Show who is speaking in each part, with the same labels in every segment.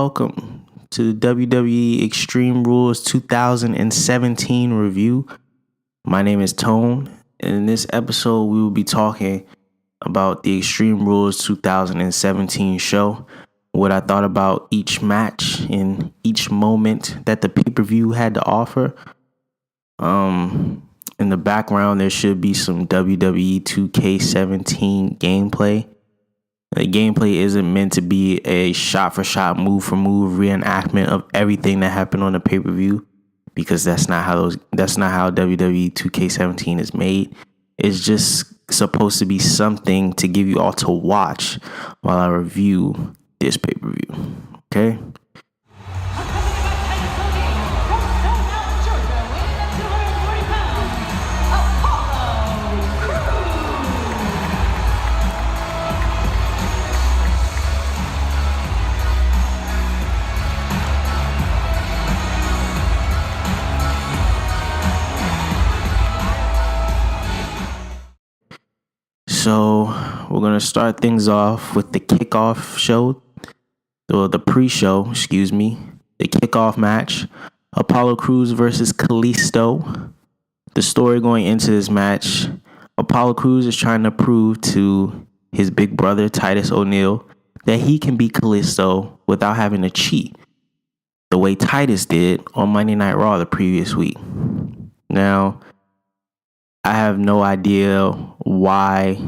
Speaker 1: welcome to the WWE Extreme Rules 2017 review. My name is Tone, and in this episode, we will be talking about the Extreme Rules 2017 show, what I thought about each match and each moment that the pay-per-view had to offer. In the background, there should be some WWE 2K17 gameplay. The gameplay isn't meant to be a shot-for-shot, move-for-move reenactment of everything that happened on the pay-per-view, because that's not how WWE 2K17 is made. It's just supposed to be something to give you all to watch while I review this pay-per-view. Okay? So we're going to start things off with the kickoff show, or the pre-show, the kickoff match, Apollo Crews versus Kalisto. The story going into this match, Apollo Crews is trying to prove to his big brother, Titus O'Neil, that he can beat Kalisto without having to cheat, the way Titus did on Monday Night Raw the previous week. Now, I have no idea why,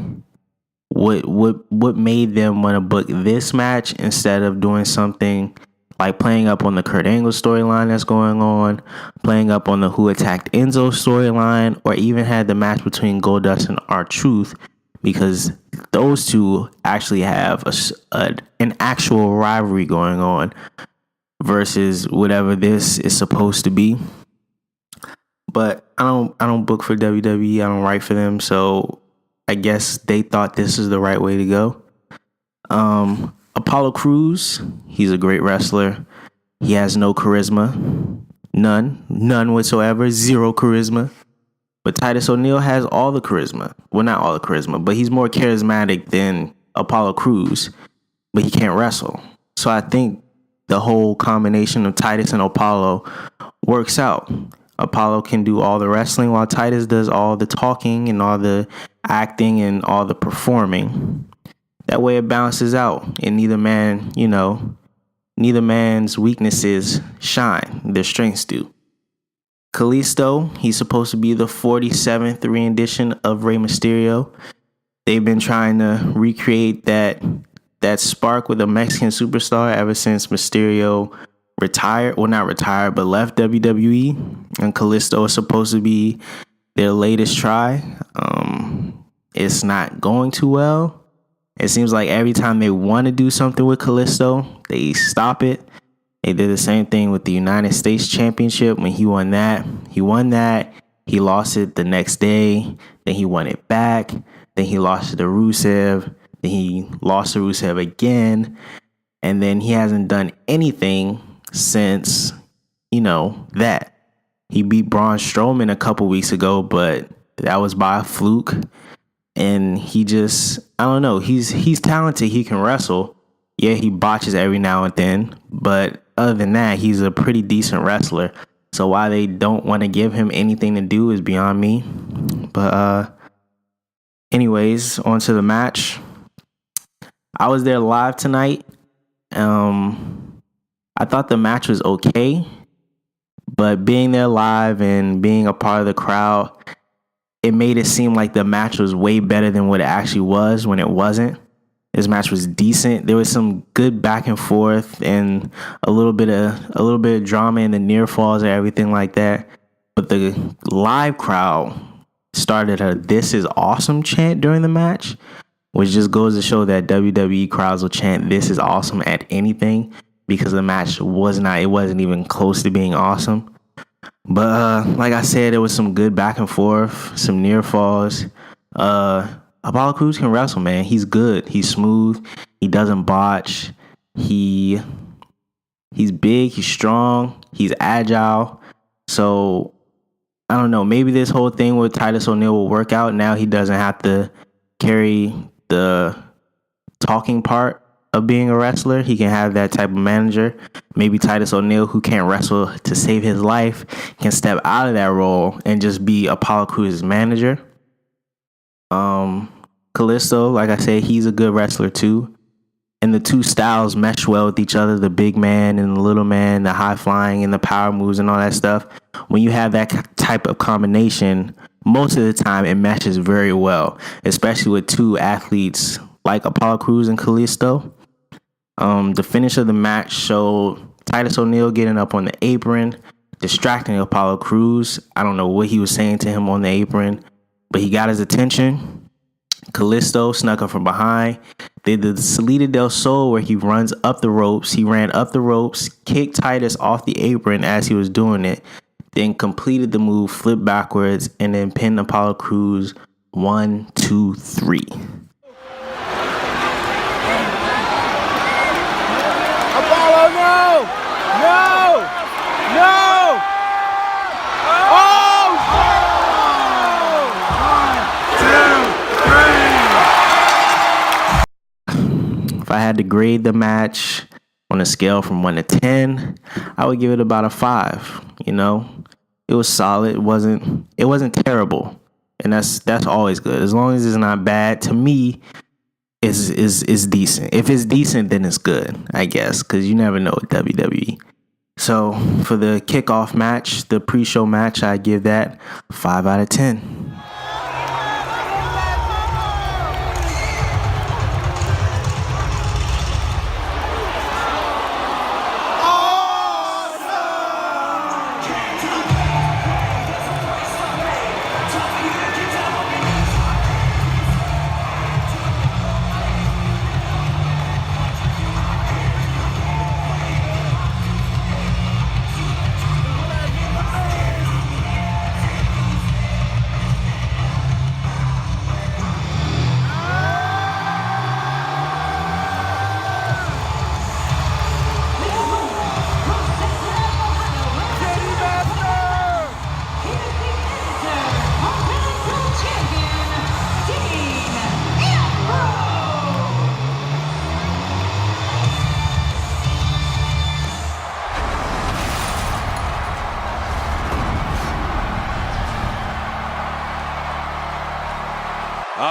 Speaker 1: what made them want to book this match instead of doing something like playing up on the Kurt Angle storyline that's going on, playing up on the Who Attacked Enzo storyline, or even had the match between Goldust and R-Truth, because those two actually have an actual rivalry going on versus whatever this is supposed to be. But I don't book for WWE. I don't write for them, so I guess they thought this is the right way to go. Apollo Crews, he's a great wrestler. He has no charisma, none whatsoever, zero charisma. But Titus O'Neil has all the charisma. Well, not all the charisma, but he's more charismatic than Apollo Crews. But he can't wrestle, so I think the whole combination of Titus and Apollo works out. Apollo can do all the wrestling while Titus does all the talking and all the acting and all the performing. That way it balances out, and neither man's weaknesses shine, their strengths do. Kalisto, he's supposed to be the 47th rendition of Rey Mysterio. They've been trying to recreate that spark with a Mexican superstar ever since Mysterio left WWE, and Kalisto is supposed to be their latest try. It's not going too well. It seems like every time they want to do something with Kalisto, they stop it. They did the same thing with the United States Championship when he won that. He lost it the next day, then he won it back, then he lost it to Rusev, then he lost to Rusev again, and then he hasn't done anything since, that. He beat Braun Strowman a couple weeks ago, but that was by a fluke. And he just, I don't know, he's talented, he can wrestle. Yeah, he botches every now and then, but other than that, he's a pretty decent wrestler. So why they don't want to give him anything to do is beyond me. But anyways, on to the match. I was there live tonight. I thought the match was okay, but being there live and being a part of the crowd, it made it seem like the match was way better than what it actually was when it wasn't. This match was decent. There was some good back and forth and a little bit of drama in the near falls and everything like that. But the live crowd started a "This is awesome" chant during the match, which just goes to show that WWE crowds will chant "This is awesome" at anything, because the match wasn't even close to being awesome. But like I said, there was some good back and forth, some near falls. Apollo Crews can wrestle, man. He's good. He's smooth. He doesn't botch. He's big. He's strong. He's agile. So I don't know. Maybe this whole thing with Titus O'Neil will work out. Now he doesn't have to carry the talking part of being a wrestler. He can have that type of manager. Maybe Titus O'Neil, who can't wrestle to save his life, can step out of that role and just be Apollo Crews' manager. Kalisto, like I said, he's a good wrestler too. And the two styles mesh well with each other, the big man and the little man, the high flying and the power moves and all that stuff. When you have that type of combination, most of the time it meshes very well, especially with two athletes like Apollo Crews and Kalisto. The finish of the match showed Titus O'Neil getting up on the apron, distracting Apollo Crews. I don't know what he was saying to him on the apron, but he got his attention. Kalisto snuck up from behind, did the Salida del Sol where he runs up the ropes. He ran up the ropes, kicked Titus off the apron as he was doing it, then completed the move, flipped backwards, and then pinned Apollo Crews 1, 2, 3.
Speaker 2: Apollo, no! No! No! Oh!
Speaker 1: If I had to grade the match on a scale from 1 to 10, I would give it about a 5. You know, it was solid. It wasn't terrible, and that's always good. As long as it's not bad, to me, is decent. If it's decent, then it's good, I guess, because you never know with WWE. So for the kickoff match, the pre-show match, I give that 5 out of 10.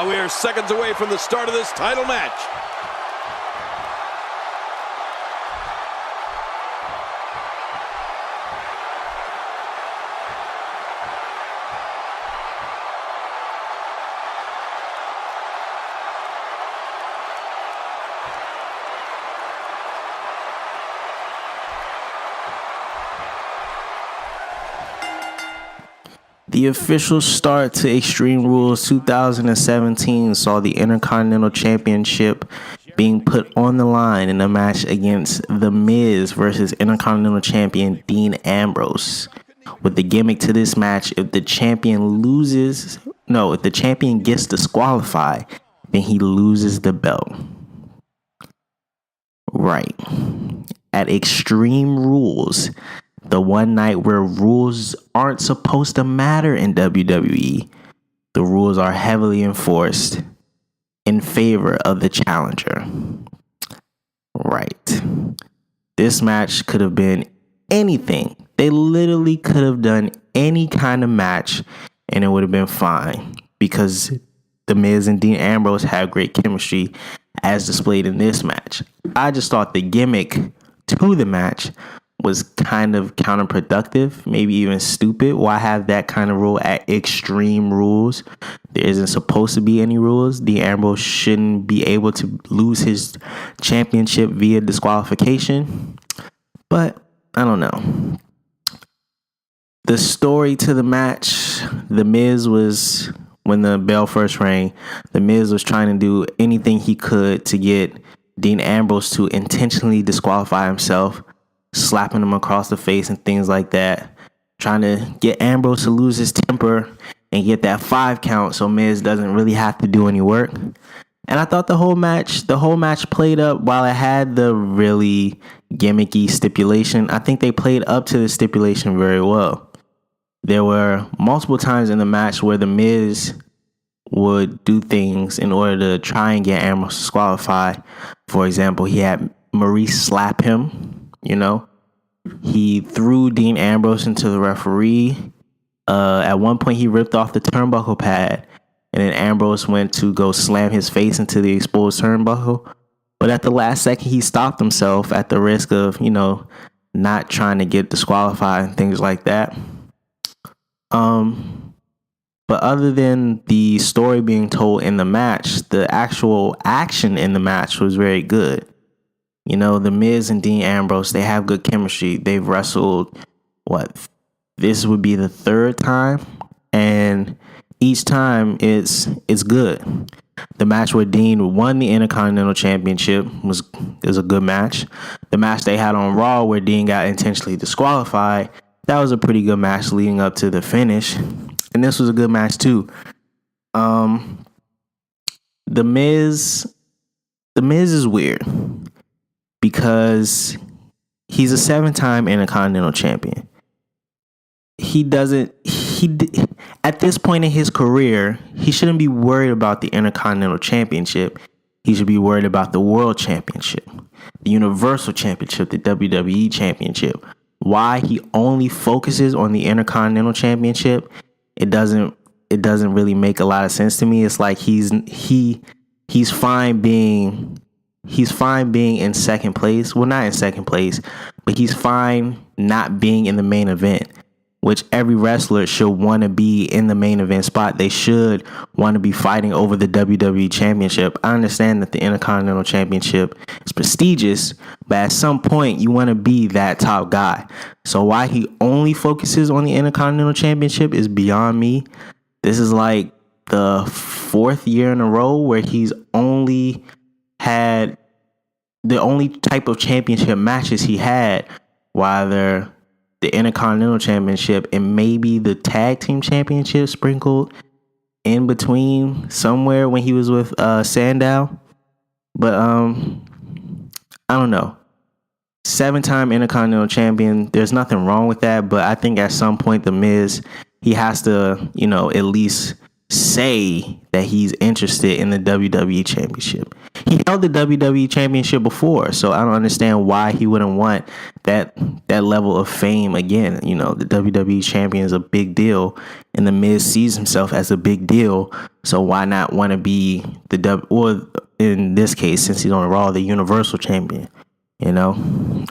Speaker 3: We are seconds away from the start of this title match.
Speaker 1: The official start to Extreme Rules 2017 saw the Intercontinental Championship being put on the line in a match against The Miz versus Intercontinental Champion Dean Ambrose. With the gimmick to this match, if the champion gets disqualified, then he loses the belt. Right. At Extreme Rules, the one night where rules aren't supposed to matter in WWE, the rules are heavily enforced in favor of the challenger. Right. This match could have been anything. They literally could have done any kind of match and it would have been fine because The Miz and Dean Ambrose have great chemistry as displayed in this match. I just thought the gimmick to the match was kind of counterproductive, maybe even stupid. Why have that kind of rule at Extreme Rules? There isn't supposed to be any rules. Dean Ambrose shouldn't be able to lose his championship via disqualification. But I don't know. The story to the match, The Miz was, when the bell first rang, The Miz was trying to do anything he could to get Dean Ambrose to intentionally disqualify himself, slapping him across the face and things like that, trying to get Ambrose to lose his temper and get that 5 count so Miz doesn't really have to do any work. And I thought the whole match played up. While it had the really gimmicky stipulation, I think they played up to the stipulation very well. There were multiple times in the match where The Miz would do things in order to try and get Ambrose disqualified. For example, he had Maurice slap him, He threw Dean Ambrose into the referee. At one point, he ripped off the turnbuckle pad, and then Ambrose went to go slam his face into the exposed turnbuckle. But at the last second, he stopped himself at the risk of, not trying to get disqualified and things like that. But other than the story being told in the match, the actual action in the match was very good. The Miz and Dean Ambrose, they have good chemistry. They've wrestled, this would be the third time, and each time it's good. The match where Dean won the Intercontinental Championship was a good match. The match they had on Raw where Dean got intentionally disqualified, that was a pretty good match leading up to the finish. And this was a good match too. The Miz is weird because he's a 7-time Intercontinental Champion. At this point in his career, he shouldn't be worried about the Intercontinental Championship. He should be worried about the World Championship, the Universal Championship, the WWE Championship. Why he only focuses on the Intercontinental Championship, it doesn't really make a lot of sense to me. It's like he's fine being in second place. Well, not in second place, but he's fine not being in the main event, which every wrestler should want to be in the main event spot. They should want to be fighting over the WWE Championship. I understand that the Intercontinental Championship is prestigious, but at some point you want to be that top guy. So why he only focuses on the Intercontinental Championship is beyond me. This is like the 4th year in a row where he's only had the only type of championship matches he had, while the Intercontinental Championship and maybe the Tag Team Championship sprinkled in between somewhere when he was with Sandow. But I don't know. 7-time Intercontinental Champion, there's nothing wrong with that, but I think at some point the Miz, he has to, at least say that he's interested in the WWE Championship. He held the WWE Championship before, so I don't understand why he wouldn't want that level of fame again. The WWE Champion is a big deal, and the Miz sees himself as a big deal, so why not want to be or in this case, since he's on Raw, the Universal Champion? Dean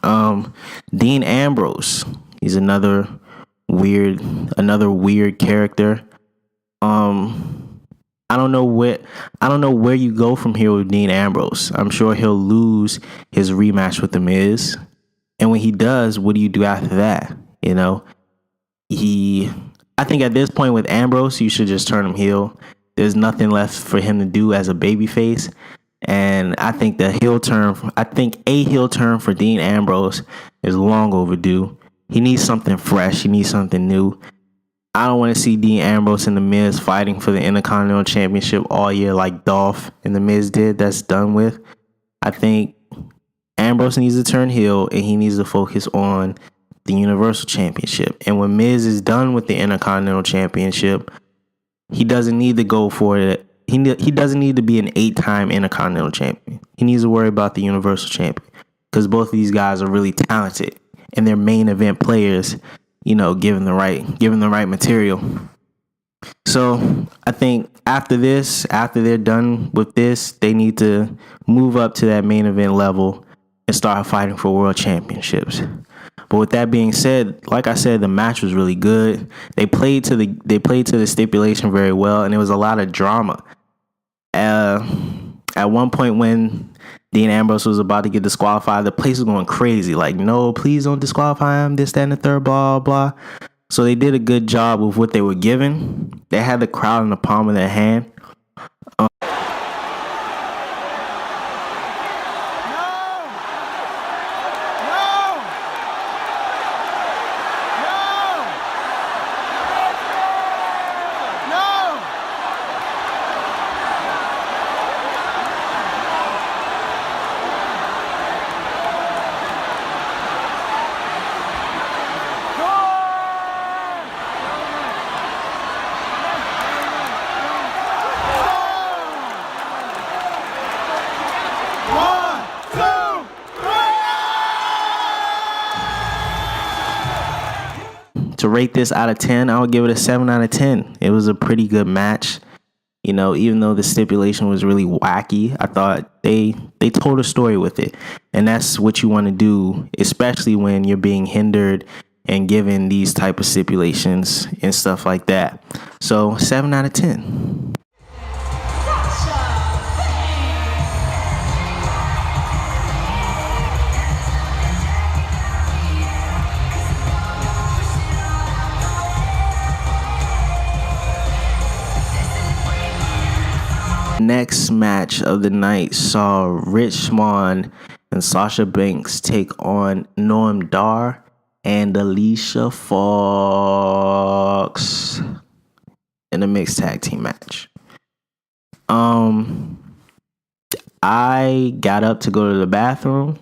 Speaker 1: Ambrose, he's another weird character. I don't know where you go from here with Dean Ambrose. I'm sure he'll lose his rematch with The Miz. And when he does, what do you do after that? I think at this point with Ambrose, you should just turn him heel. There's nothing left for him to do as a babyface. And I think a heel turn for Dean Ambrose is long overdue. He needs something fresh. He needs something new. I don't want to see Dean Ambrose and The Miz fighting for the Intercontinental Championship all year like Dolph and The Miz did. That's done with. I think Ambrose needs to turn heel and he needs to focus on the Universal Championship. And when Miz is done with the Intercontinental Championship, he doesn't need to go for it. He doesn't need to be an 8-time Intercontinental Champion. He needs to worry about the Universal Champion because both of these guys are really talented and they're main event players. Given the right material. So I think after they're done with this, they need to move up to that main event level and start fighting for world championships. But with that being said, like I said, the match was really good. They played to the stipulation very well, and there was a lot of drama. At one point when Dean Ambrose was about to get disqualified, the place was going crazy. Like, no, please don't disqualify him, this, that, and the third, blah, blah. So they did a good job with what they were given. They had the crowd in the palm of their hand. to rate this out of 10, I would give it a 7 out of 10. It was a pretty good match. You know, even though the stipulation was really wacky, I thought they told a story with it. And that's what you want to do, especially when you're being hindered and given these type of stipulations and stuff like that. So 7 out of 10. Next match of the night saw Rich Swann and Sasha Banks take on Noam Dar and Alicia Fox in a mixed tag team match. I got up to go to the bathroom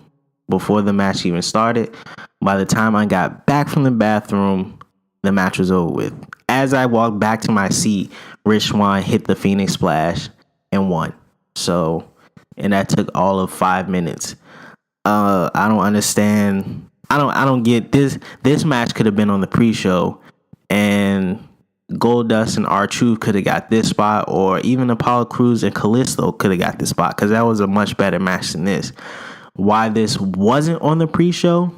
Speaker 1: before the match even started. By the time I got back from the bathroom, the match was over with. As I walked back to my seat, Rich Swann hit the Phoenix Splash and won. So, and that took all of 5 minutes. I don't understand. I don't get this. This match could have been on the pre-show, and Goldust and R-Truth could have got this spot, or even Apollo Crews and Kalisto could have got this spot, because that was a much better match than this. Why this wasn't on the pre-show,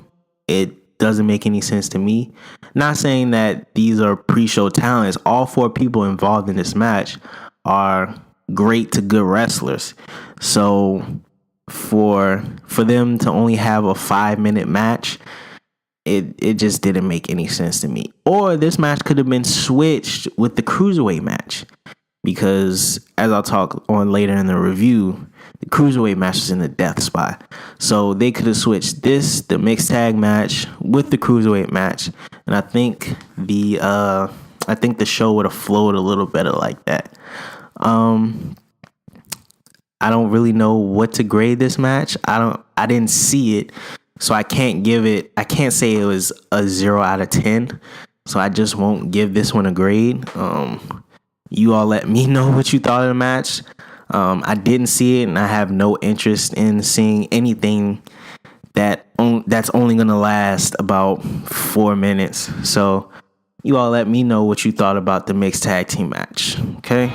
Speaker 1: it doesn't make any sense to me. Not saying that these are pre-show talents. All 4 people involved in this match are great to good wrestlers. So for them to only have a 5-minute match, it just didn't make any sense to me. Or this match could have been switched with the Cruiserweight match, because as I'll talk on later in the review, the Cruiserweight match was in the death spot. So they could have switched the mixed tag match with the Cruiserweight match, and I think the show would have flowed a little better like that. I don't really know what to grade this match. I didn't see it, so I can't say it was a 0 out of 10. So I just won't give this one a grade. You all let me know what you thought of the match. I didn't see it, and I have no interest in seeing anything that's only going to last about 4 minutes. So you all let me know what you thought about the mixed tag team match. Okay.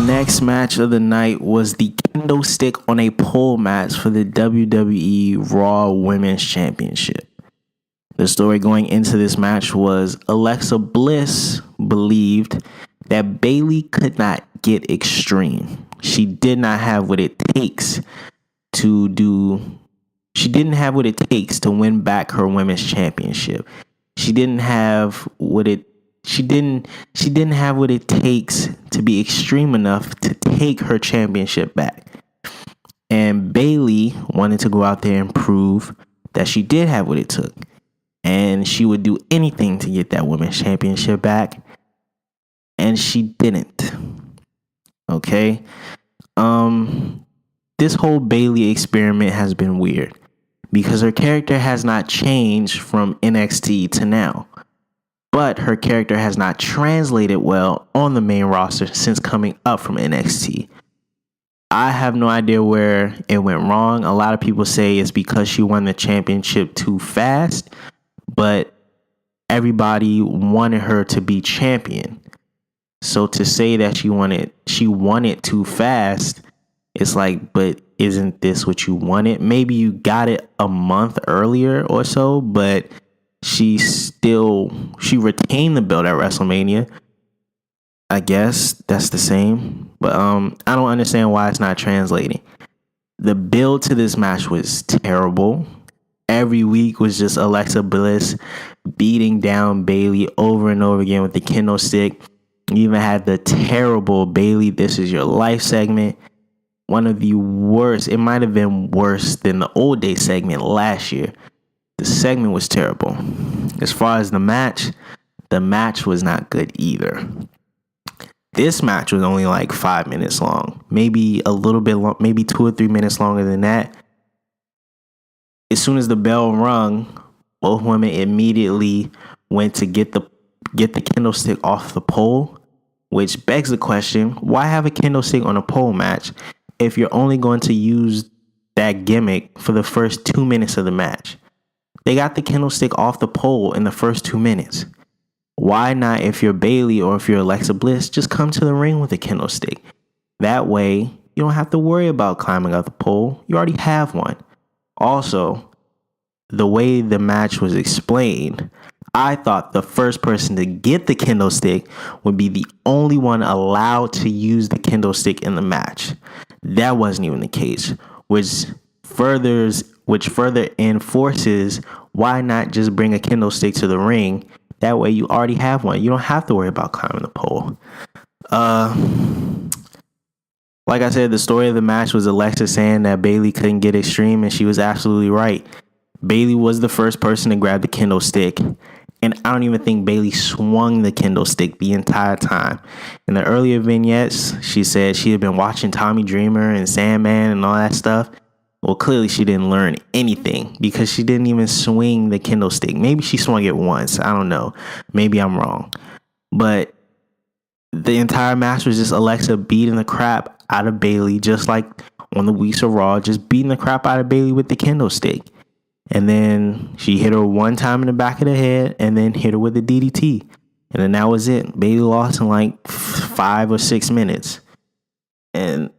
Speaker 1: Next match of the night was the kendo stick on a pole match for the WWE Raw Women's Championship. The story going into this match was Alexa Bliss believed that Bayley could not get extreme. She did not have what it takes to win back her women's championship. She didn't have what it takes to be extreme enough to take her championship back. And Bayley wanted to go out there and prove that she did have what it took, and she would do anything to get that women's championship back, and she didn't. Okay? This whole Bayley experiment has been weird, because her character has not changed from NXT to now. But her character has not translated well on the main roster since coming up from NXT. I have no idea where it went wrong. A lot of people say it's because she won the championship too fast, but everybody wanted her to be champion. So to say that she won it too fast, it's like, but isn't this what you wanted? Maybe you got it a month earlier or so, but she retained the belt at WrestleMania. I guess that's the same, but I don't understand why it's not translating. The build to this match was terrible. every week was just Alexa Bliss beating down Bayley over and over again with the kendo stick. You even had the terrible Bayley "This Is Your Life" segment. One of the worst. It might have been worse than the old day segment last year. The segment was terrible. As far as the match was not good either. This match was only like 5 minutes long, maybe a little bit long, maybe 2 or 3 minutes longer than that. As soon as the bell rung, both women immediately went to get the kendo stick off the pole, which begs the question, why have a kendo stick on a pole match if you're only going to use that gimmick for the first 2 minutes of the match? They got the kendo stick off the pole in the first 2 minutes. Why not, if you're Bayley or if you're Alexa Bliss, just come to the ring with a kendo stick? That way, you don't have to worry about climbing up the pole. You already have one. Also, the way the match was explained, I thought the first person to get the kendo stick would be the only one allowed to use the kendo stick in the match. That wasn't even the case, which further enforces why not just bring a kendo stick to the ring. That way you already have one. You don't have to worry about climbing the pole. Like I said, the story of the match was Alexa saying that Bayley couldn't get extreme, and she was absolutely right. Bayley was the first person to grab the kendo stick, and I don't even think Bayley swung the kendo stick the entire time. In the earlier vignettes, she said she had been watching Tommy Dreamer and Sandman and all that stuff. Well, clearly she didn't learn anything because she didn't even swing the kendo stick. Maybe she swung it once. I don't know. Maybe I'm wrong. But the entire match was just Alexa beating the crap out of Bayley, just like on the weeks of Raw, just beating the crap out of Bayley with the kendo stick. And then she hit her one time in the back of the head and then hit her with the DDT. And then that was it. Bayley lost in like 5 or 6 minutes. And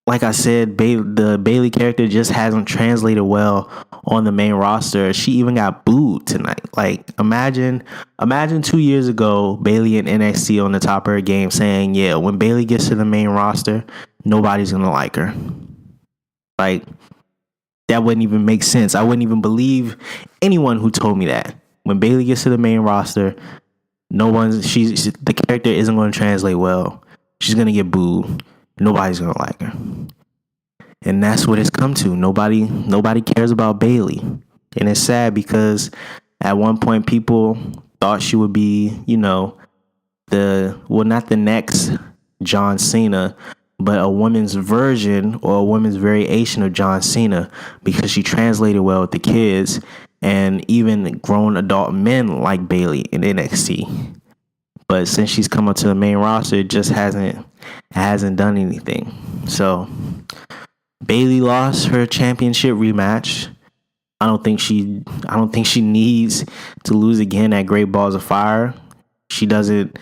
Speaker 1: like I said, the Bayley character just hasn't translated well on the main roster. She even got booed tonight. Like, imagine 2 years ago, Bayley in NXT on the top of her game saying, yeah, when Bayley gets to the main roster, nobody's going to like her. Like, that wouldn't even make sense. I wouldn't even believe anyone who told me that. When Bayley gets to the main roster, the character isn't going to translate well. She's going to get booed. Nobody's going to like her. And that's what it's come to. Nobody cares about Bayley. And it's sad because at one point people thought she would be, not the next John Cena, but a woman's version or a woman's variation of John Cena, because she translated well with the kids and even grown adult men like Bayley in NXT. But since she's come up to the main roster, it just hasn't done anything. So Bayley lost her championship rematch. I don't think she needs to lose again at Great Balls of Fire. She doesn't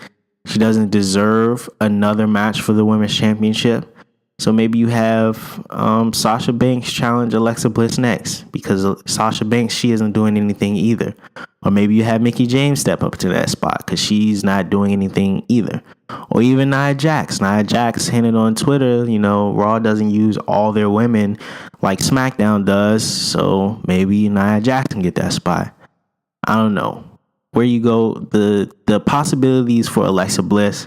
Speaker 1: deserve another match for the women's championship. So maybe you have Sasha Banks challenge Alexa Bliss next, because Sasha Banks, she isn't doing anything either. Or maybe you have Mickie James step up to that spot because she's not doing anything either. Or even Nia Jax. Nia Jax hinted on Twitter, Raw doesn't use all their women like SmackDown does. So maybe Nia Jax can get that spot. I don't know. Where you go, the possibilities for Alexa Bliss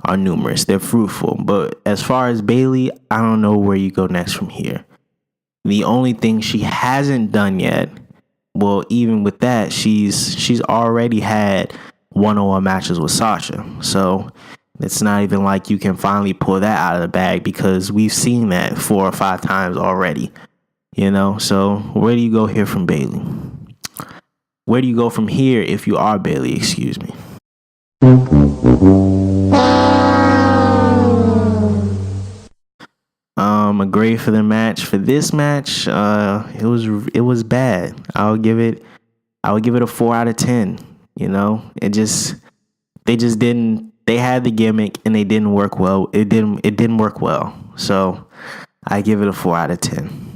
Speaker 1: are numerous. They're fruitful. But as far as Bayley, I don't know where you go next from here. The only thing she hasn't done yet, well, even with that, she's already had one-on-one matches with Sasha. So it's not even like you can finally pull that out of the bag, because we've seen that 4 or 5 times already. So where do you go here from Bayley? Where do you go from here if you are Bayley? Excuse me. A grade for the match. For this match, it was bad. I would give it a 4 out of 10. They had the gimmick and they didn't work well. It didn't work well. So I give it a 4 out of 10.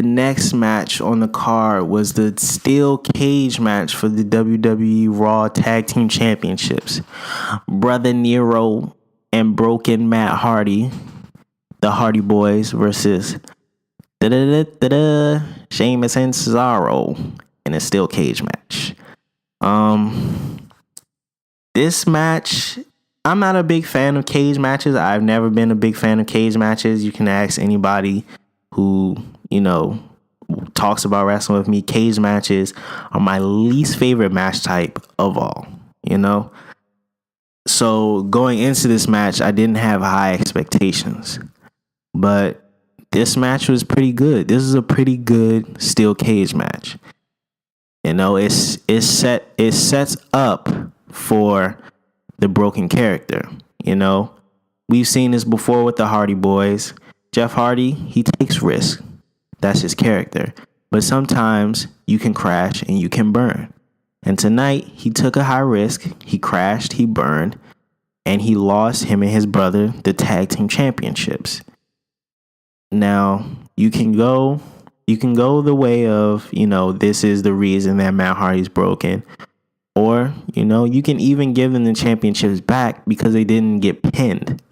Speaker 1: next match on the card was the steel cage match for the WWE Raw Tag Team Championships. Brother Nero and Broken Matt Hardy, the Hardy Boys, versus Sheamus and Cesaro in a steel cage match. This match, I'm not a big fan of cage matches. I've never been a big fan of cage matches. You can ask anybody who, talks about wrestling with me. Cage matches are my least favorite match type of all, So going into this match, I didn't have high expectations. But this match was pretty good. This is a pretty good steel cage match. It sets up for the broken character. We've seen this before with the Hardy Boys. Jeff Hardy, he takes risks. That's his character. But sometimes you can crash and you can burn. And tonight, he took a high risk. He crashed, he burned, and he lost him and his brother the tag team championships. Now, you can go the way of, this is the reason that Matt Hardy's broken. Or, you can even give them the championships back because they didn't get pinned,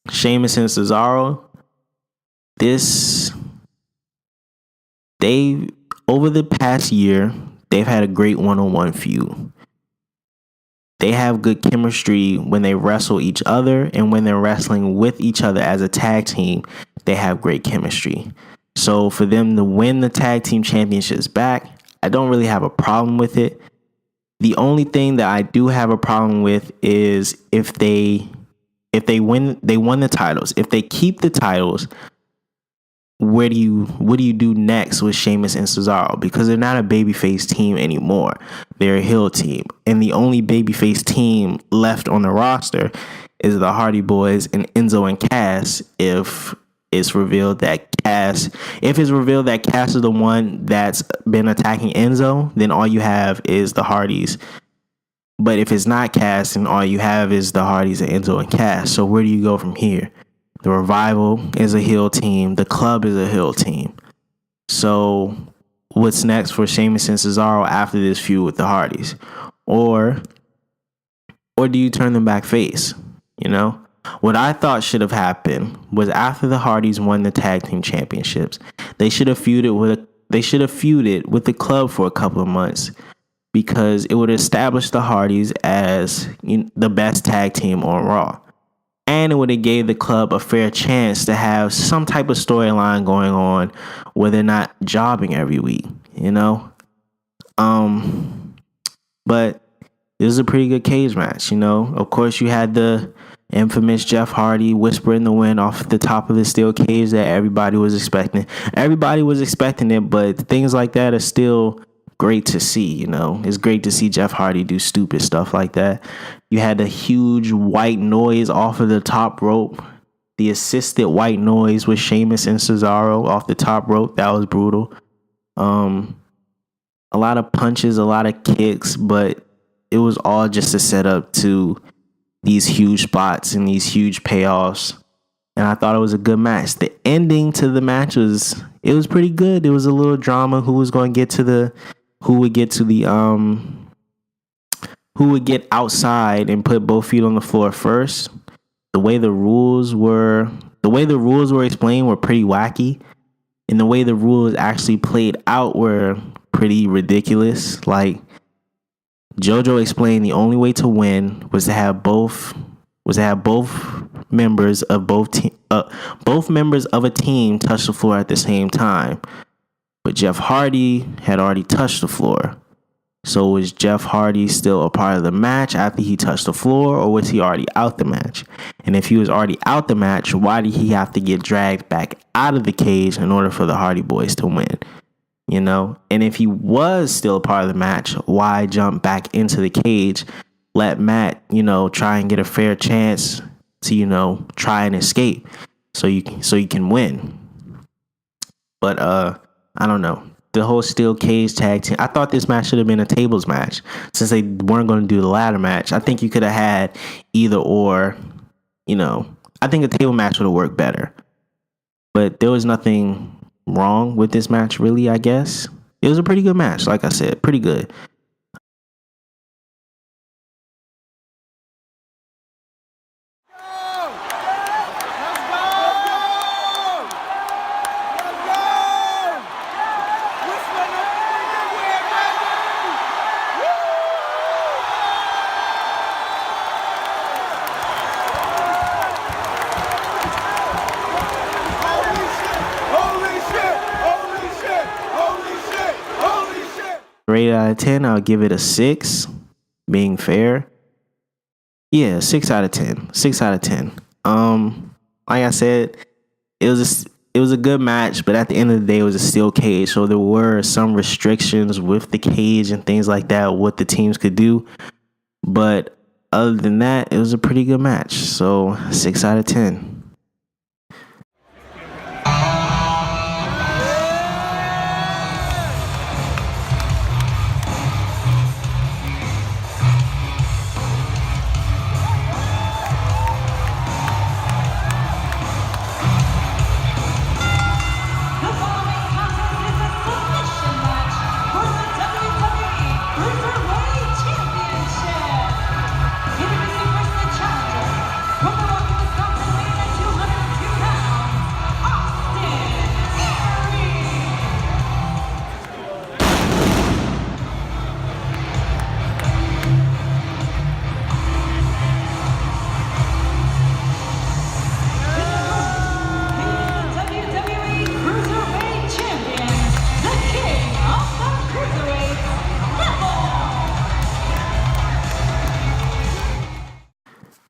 Speaker 1: Sheamus and Cesaro, over the past year, they've had a great one-on-one feud. They have good chemistry when they wrestle each other, and when they're wrestling with each other as a tag team, they have great chemistry. So for them to win the tag team championships back, I don't really have a problem with it. The only thing that I do have a problem with is if they won the titles. If they keep the titles, what do you do next with Sheamus and Cesaro? Because they're not a babyface team anymore. They're a heel team. And the only babyface team left on the roster is the Hardy Boys and Enzo and Cass. If it's revealed that Cass is the one that's been attacking Enzo, then all you have is the Hardys. But if it's not Cass, then all you have is the Hardys and Enzo and Cass. So where do you go from here? The Revival is a heel team. The Club is a heel team. So what's next for Sheamus and Cesaro after this feud with the Hardys? Or do you turn them back face? What I thought should have happened was after the Hardys won the tag team championships, they should have feuded with the Club for a couple of months, because it would establish the Hardys as the best tag team on Raw. And it would have gave the Club a fair chance to have some type of storyline going on where they're not jobbing every week, But it was a pretty good cage match, Of course, you had the infamous Jeff Hardy whisper in the wind off the top of the steel cage that everybody was expecting. Everybody was expecting it, but things like that are still great to see, It's great to see Jeff Hardy do stupid stuff like that. You had a huge white noise off of the top rope. The assisted white noise with Sheamus and Cesaro off the top rope. That was brutal. A lot of punches, a lot of kicks, but it was all just a setup to these huge spots and these huge payoffs. And I thought it was a good match. The ending to the match was pretty good. There was a little drama. Who would get outside and put both feet on the floor first. The way the rules were explained were pretty wacky, and the way the rules actually played out were pretty ridiculous. Like JoJo explained, the only way to win was to have both members of a team touch the floor at the same time. But Jeff Hardy had already touched the floor. So was Jeff Hardy still a part of the match after he touched the floor, or was he already out the match? And if he was already out the match, why did he have to get dragged back out of the cage in order for the Hardy Boys to win? And if he was still a part of the match, why jump back into the cage, let Matt, try and get a fair chance to, try and escape so you can win. But I don't know. The whole steel cage tag team, I thought this match should have been a tables match since they weren't going to do the ladder match. I think you could have had either or, I think a table match would have worked better. But there was nothing wrong with this match, really, I guess. It was a pretty good match, like I said, pretty good. Rated out of 10, I'll give it a 6, being fair. Yeah, 6 out of 10. 6 out of 10. Like I said, it was a good match, but at the end of the day, it was a steel cage, so there were some restrictions with the cage and things like that, what the teams could do. But other than that, it was a pretty good match. So 6 out of 10.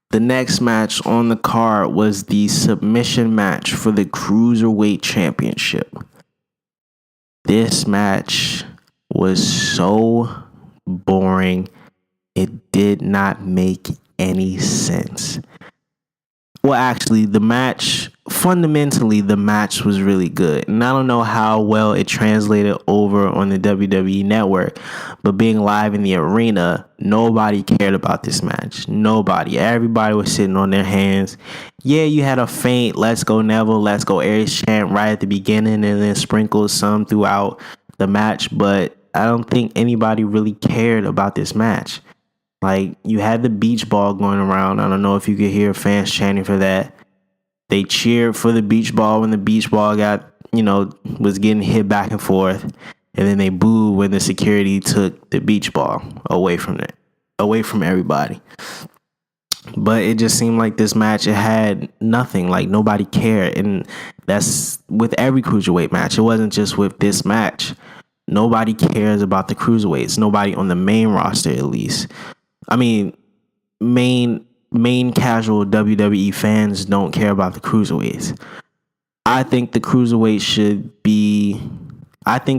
Speaker 1: The next match on the card was the submission match for the Cruiserweight Championship. This match was so boring. It did not make any sense. Well, actually, fundamentally, the match was really good. And I don't know how well it translated over on the WWE network, but being live in the arena, nobody cared about this match. Nobody. Everybody was sitting on their hands. Yeah, you had a faint "Let's go Neville, let's go Aries" chant right at the beginning and then sprinkled some throughout the match, but I don't think anybody really cared about this match. Like, you had the beach ball going around. I don't know if you could hear fans chanting for that. They cheered for the beach ball when the beach ball was getting hit back and forth. And then they booed when the security took the beach ball away from everybody. But it just seemed like this match, it had nothing. Like, nobody cared. And that's with every cruiserweight match. It wasn't just with this match. Nobody cares about the cruiserweights. Nobody on the main roster, at least. I mean, main casual WWE fans don't care about the cruiserweights. I think the cruiserweights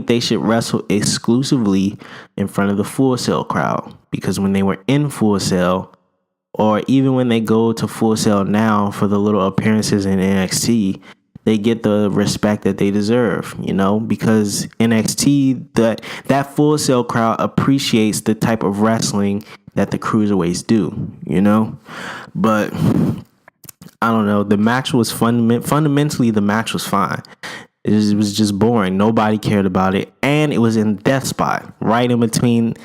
Speaker 1: they should wrestle exclusively in front of the Full Sail crowd, because when they were in Full Sail, or even when they go to Full Sail now for the little appearances in NXT, they get the respect that they deserve, because NXT, that Full Sail crowd appreciates the type of wrestling that the cruiserweights do, But I don't know. The match was fundamentally, the match was fine. It was just boring. Nobody cared about it. And it was in death spot, right in between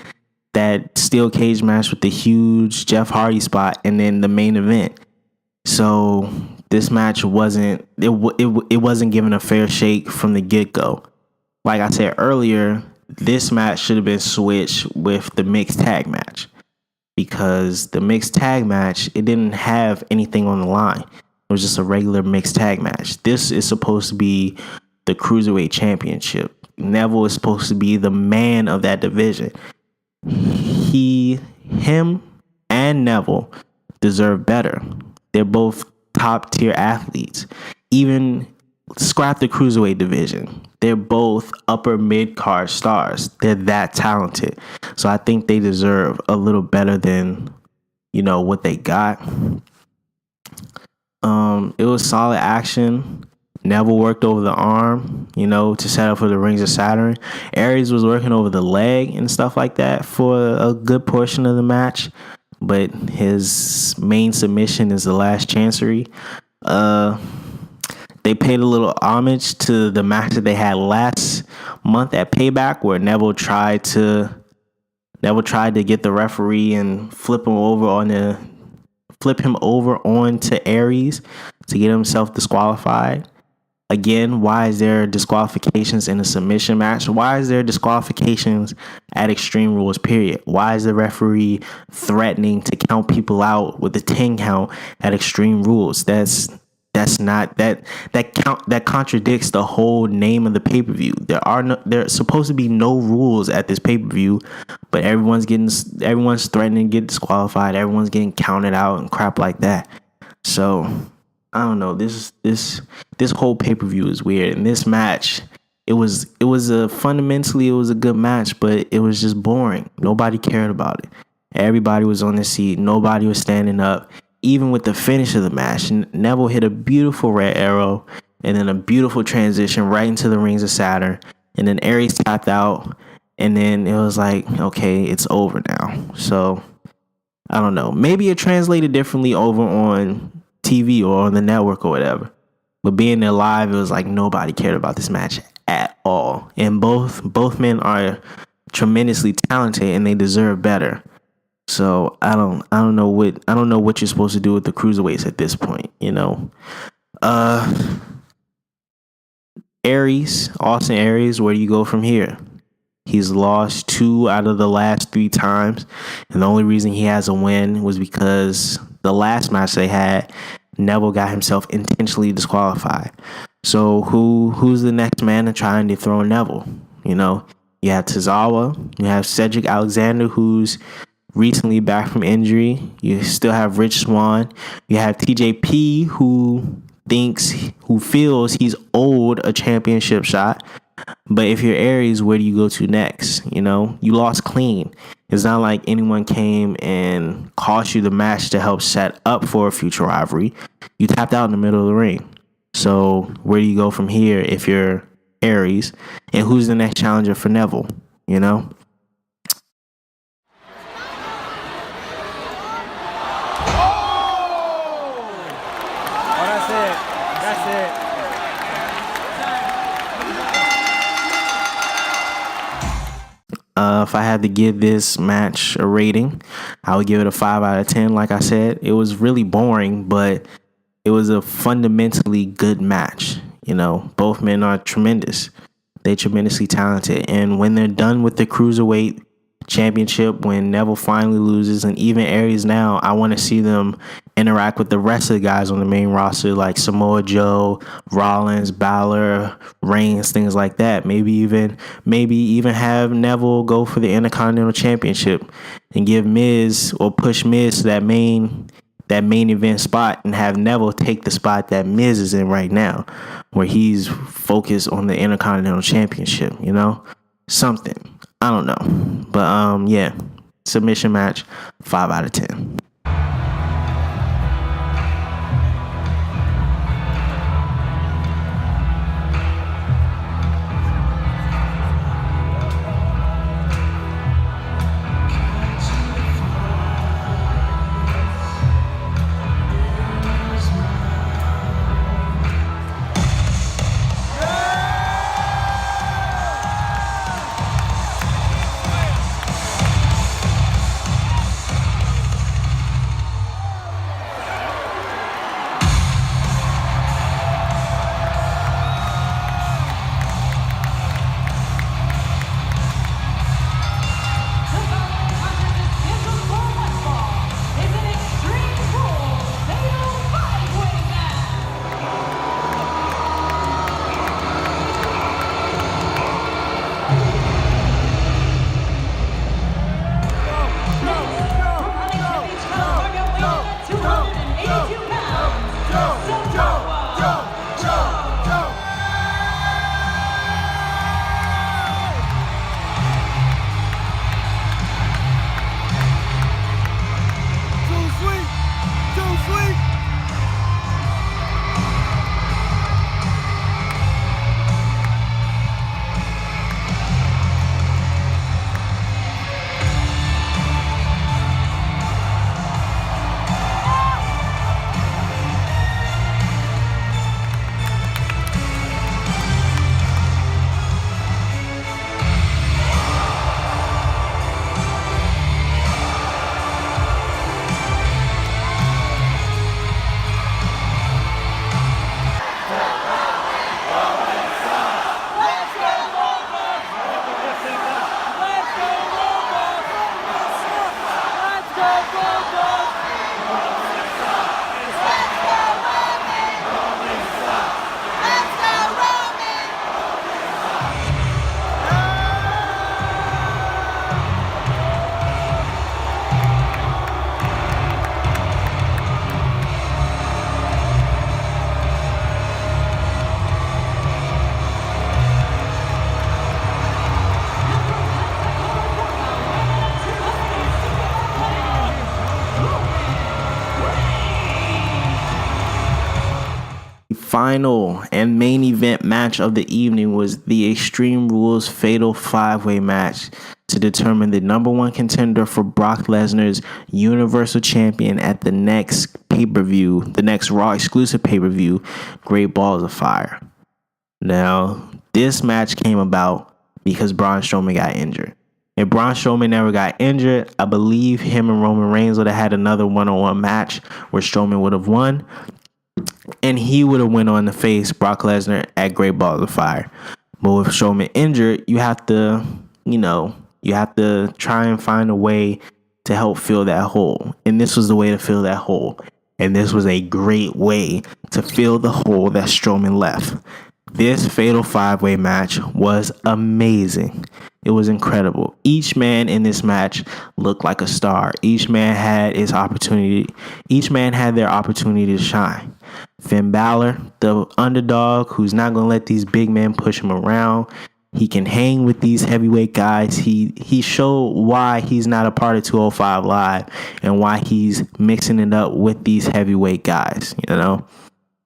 Speaker 1: that steel cage match with the huge Jeff Hardy spot and then the main event. So this match wasn't given a fair shake from the get-go. Like I said earlier, this match should have been switched with the mixed tag match, because the mixed tag match, it didn't have anything on the line. It was just a regular mixed tag match. This is supposed to be the Cruiserweight Championship. Neville is supposed to be the man of that division. Him and Neville deserve better. They're both top tier athletes. Even scrap the Cruiserweight division. They're both upper mid card stars. They're that talented. So I think they deserve a little better than, what they got. It was solid action. Neville worked over the arm, to set up for the Rings of Saturn. Aries was working over the leg and stuff like that for a good portion of the match. But his main submission is the last chancery. they paid a little homage to the match that they had last month at Payback, where Neville tried to get the referee and flip him over onto Aries to get himself disqualified. Again, why is there disqualifications in a submission match? Why is there disqualifications at Extreme Rules, period? Why is the referee threatening to count people out with the 10 count at Extreme Rules? That contradicts the whole name of the pay-per-view. There's supposed to be no rules at this pay-per-view, but everyone's threatening to get disqualified. Everyone's getting counted out and crap like that. So I don't know. This whole pay-per-view is weird. And this match, fundamentally it was a good match, but it was just boring. Nobody cared about it. Everybody was on their seat. Nobody was standing up. Even with the finish of the match, Neville hit a beautiful red arrow and then a beautiful transition right into the rings of Saturn. And then Aries tapped out. And then it was like, okay, it's over now. So I don't know. Maybe it translated differently over on TV or on the network or whatever, but being there live, it was like nobody cared about this match at all. And both men are tremendously talented and they deserve better. So I don't know what you're supposed to do with the cruiserweights at this point. Austin Aries, where do you go from here? He's lost 2 out of the last 3 times, and the only reason he has a win was because the last match they had, Neville got himself intentionally disqualified. So who's the next man to try and dethrone Neville? You have Cesaro, you have Cedric Alexander, who's recently back from injury. You still have Rich Swann. You have TJP, who feels he's owed a championship shot. But if you're Aries, where do you go to next? You lost clean. It's not like anyone came and cost you the match to help set up for a future rivalry. You tapped out in the middle of the ring. So where do you go from here if you're Aries? And who's the next challenger for Neville?
Speaker 2: That's it.
Speaker 1: If I had to give this match a rating, I would give it a 5 out of 10. Like I said, it was really boring, but it was a fundamentally good match. Both men are tremendous. They're tremendously talented. And when they're done with the Cruiserweight Championship, when Neville finally loses, and even Aries now, I want to see them interact with the rest of the guys on the main roster, like Samoa Joe, Rollins, Balor, Reigns, things like that. Maybe even have Neville go for the Intercontinental Championship and give Miz, or push Miz to that main event spot, and have Neville take the spot that Miz is in right now, where he's focused on the Intercontinental Championship. Something. I don't know. But yeah, submission match, 5 out of 10. final and main event match of the evening was the Extreme Rules Fatal 5-Way match to determine the number one contender for Brock Lesnar's Universal Champion at the next pay-per-view, the next Raw exclusive pay-per-view, Great Balls of Fire. Now, this match came about because Braun Strowman got injured. If Braun Strowman never got injured, I believe him and Roman Reigns would have had another one-on-one match where Strowman would have won, and he would have went on to face Brock Lesnar at Great Balls of Fire. But with Strowman injured, you have to try and find a way to help fill that hole. And this was the way to fill that hole. And this was a great way to fill the hole that Strowman left. This Fatal 5-Way match was amazing. It was incredible. Each man in this match looked like a star. Each man had his opportunity. Each man had their opportunity to shine. Finn Balor, the underdog who's not going to let these big men push him around. He can hang with these heavyweight guys. He showed why he's not a part of 205 Live and why he's mixing it up with these heavyweight guys, you know.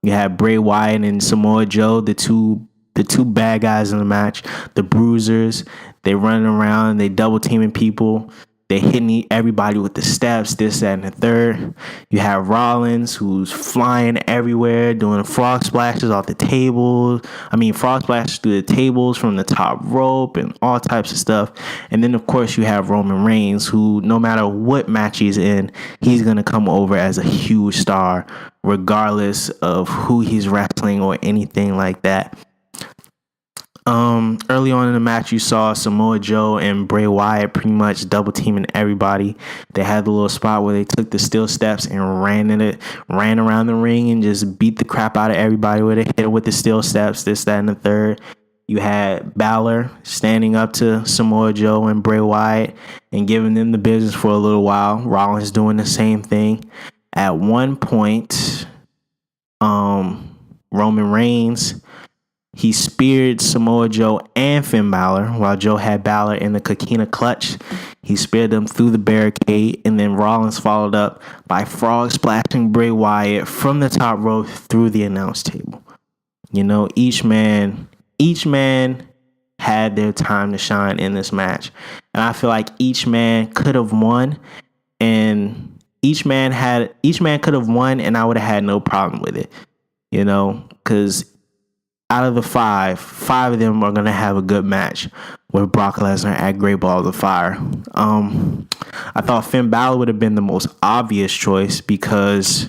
Speaker 1: You have Bray Wyatt and Samoa Joe, the two bad guys in the match, the bruisers. They running around, they double teaming people. They hitting everybody with the steps, this, that, and the third. You have Rollins, who's flying everywhere, doing frog splashes off the tables. Frog splashes through the tables from the top rope and all types of stuff. And then, of course, you have Roman Reigns, who, no matter what match he's in, he's going to come over as a huge star, regardless of who he's wrestling or anything like that. Early on in the match, you saw Samoa Joe and Bray Wyatt pretty much double teaming everybody. They had the little spot where they took the steel steps and ran around the ring and just beat the crap out of everybody where they hit it with the steel steps, this, that, and the third. You had Balor standing up to Samoa Joe and Bray Wyatt and giving them the business for a little while. Rollins doing the same thing. At one point, Roman Reigns, he speared Samoa Joe and Finn Balor while Joe had Balor in the Coquina clutch. He speared them through the barricade, and then Rollins followed up by frog splashing Bray Wyatt from the top rope through the announce table. You know, each man had their time to shine in this match. And I feel like each man could have won, and each man could have won, and I would have had no problem with it. You know, because out of the five of them are going to have a good match with Brock Lesnar at Great Balls of Fire. I thought Finn Balor would have been the most obvious choice because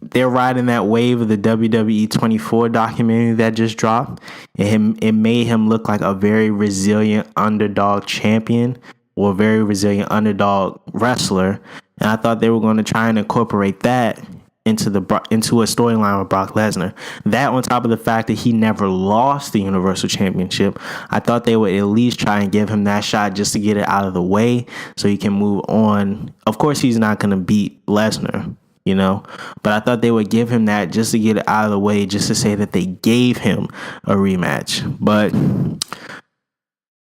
Speaker 1: they're riding that wave of the WWE 24 documentary that just dropped. It made him look like a very resilient underdog champion or a very resilient underdog wrestler. And I thought they were going to try and incorporate that into a storyline with Brock Lesnar. That on top of the fact that he never lost the Universal Championship, I thought they would at least try and give him that shot just to get it out of the way so he can move on. Of course, he's not going to beat Lesnar, you know, but I thought they would give him that just to get it out of the way, just to say that they gave him a rematch. But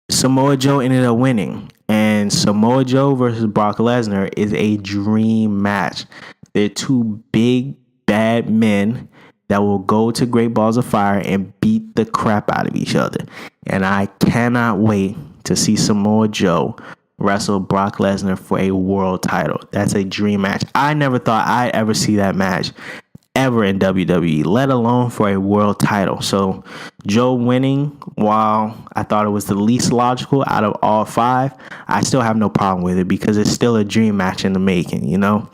Speaker 1: Samoa Joe ended up winning, and Samoa Joe versus Brock Lesnar is a dream match. They're two big, bad men that will go to Great Balls of Fire and beat the crap out of each other. And I cannot wait to see Samoa Joe wrestle Brock Lesnar for a world title. That's a dream match. I never thought I'd ever see that match ever in WWE, let alone for a world title. So Joe winning, while I thought it was the least logical out of all five, I still have no problem with it because it's still a dream match in the making, you know?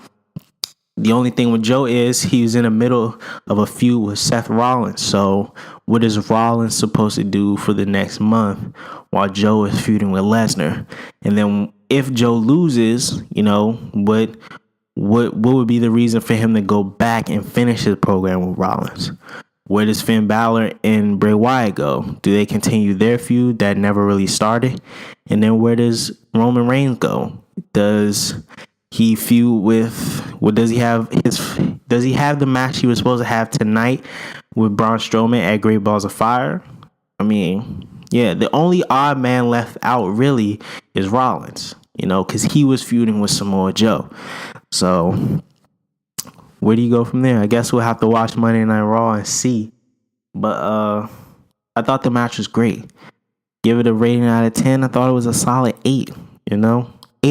Speaker 1: The only thing with Joe is he was in the middle of a feud with Seth Rollins. So what is Rollins supposed to do for the next month while Joe is feuding with Lesnar? And then if Joe loses, you know, what would be the reason for him to go back and finish his program with Rollins? Where does Finn Balor and Bray Wyatt go? Do they continue their feud that never really started? And then where does Roman Reigns go? Does he feud with, does he have the match he was supposed to have tonight with Braun Strowman at Great Balls of Fire? I mean, yeah, the only odd man left out really is Rollins, you know, because he was feuding with Samoa Joe. So where do you go from there? I guess we'll have to watch Monday Night Raw and see. But I thought the match was great. Give it a rating out of 10. I thought it was a solid 8, 8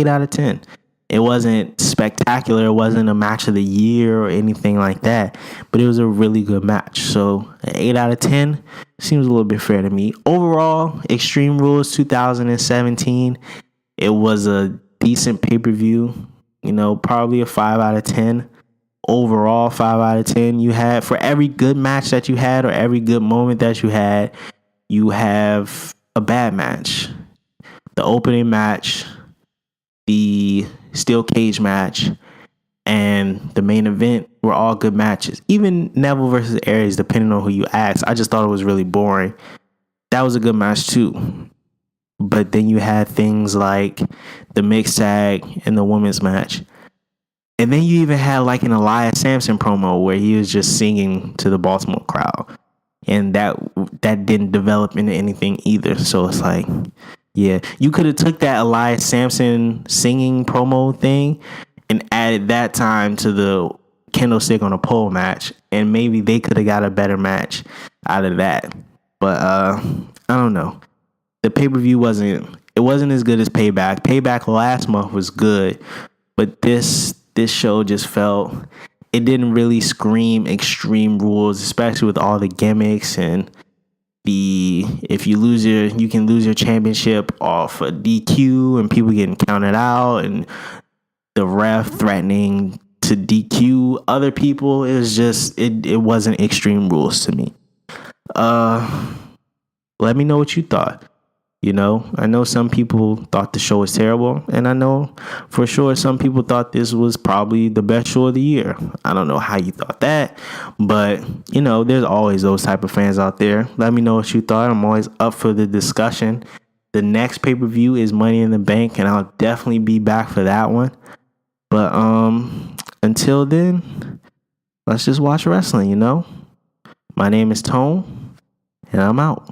Speaker 1: out of 10. It wasn't spectacular. It wasn't a match of the year or anything like that, but it was a really good match. So an 8 out of 10 seems a little bit fair to me. Overall, Extreme Rules 2017, it was a decent pay-per-view, probably a 5 out of 10. Overall, 5 out of 10. You had, for every good match that you had or every good moment that you had, you have a bad match. The opening match, the steel cage match, and the main event were all good matches. Even Neville versus Aries, depending on who you ask, I just thought it was really boring. That was a good match too. But then you had things like the mixed tag and the women's match. And then you even had like an Elias Sampson promo where he was just singing to the Baltimore crowd. And that didn't develop into anything either. So it's like, yeah, you could have took that Elias Sampson singing promo thing and added that time to the candlestick on a pole match, and maybe they could have got a better match out of that. But I don't know. The pay-per-view wasn't as good as Payback. Payback last month was good, but this show just felt, it didn't really scream Extreme Rules, especially with all the gimmicks and if you can lose your championship off a DQ and people getting counted out and the ref threatening to DQ other people. It was just, it wasn't Extreme Rules to me. Let me know what you thought. I know some people thought the show was terrible, and I know for sure some people thought this was probably the best show of the year. I don't know how you thought that, but there's always those type of fans out there. Let me know what you thought. I'm always up for the discussion. The next pay-per-view is Money in the Bank, and I'll definitely be back for that one. But until then, let's just watch wrestling, My name is Tone, and I'm out.